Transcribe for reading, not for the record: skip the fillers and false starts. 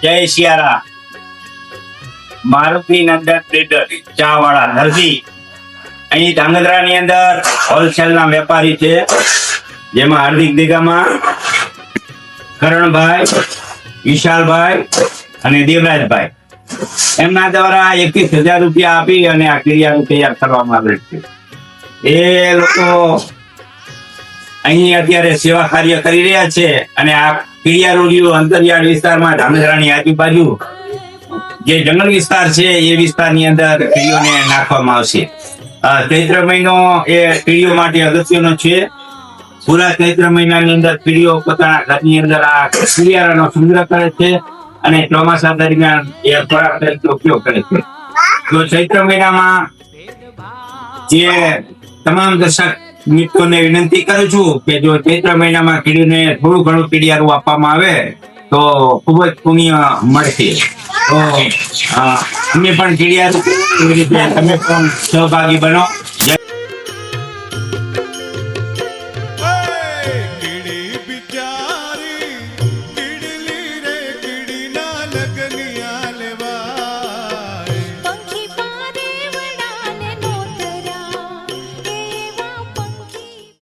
જય Sierra. Maruti Nandan trader ચા વાળા દરજી અહીં ધાંગધ્રા ની અંદર હોલસેલ ના વેપારી છે, જેમાં હાર્દિક દિગામાં કરણભાઈ, વિશાલભાઈ અને દેવરાજભાઈ એમના દ્વારા 21,000 રૂપિયા આપી અને આ ક્રિયાનું તૈયાર કરવામાં આવેલ છે. એ લોકો અહીં અત્યારે સેવા કાર્ય કરી રહ્યા છે અને આ ક્રિયારોગીઓ અંતરિયાળ વિસ્તારમાં ધાંગધ્રાની આજુબાજુ જે જંગલ વિસ્તાર છે એ વિસ્તારની અંદર કીડીઓને નાખવામાં આવશે. ચૈત્ર મહિનો એ કીડીઓ માટે અગત્યનો છે. પૂરા ચૈત્ર મહિનાની અંદર કીડીઓ પોતાના ઘરની અંદર આ કીડિયારાનો સંગ્રહ કરે છે અને ચોમાસા દરમિયાન એ ખોરાક તરીકે ઉપયોગ કરે છે. તો ચૈત્ર મહિનામાં જે તમામ દર્શક મિત્રોને વિનંતી કરું છું કે જો ચૈત્ર મહિનામાં કીડીને થોડું ઘણું કીડિયારું આપવામાં આવે તો ખૂબ જ પુણ્ય મળશે. તો અમે પણ કીડિયારું એવી રીતે તમે પણ સહભાગી બનો.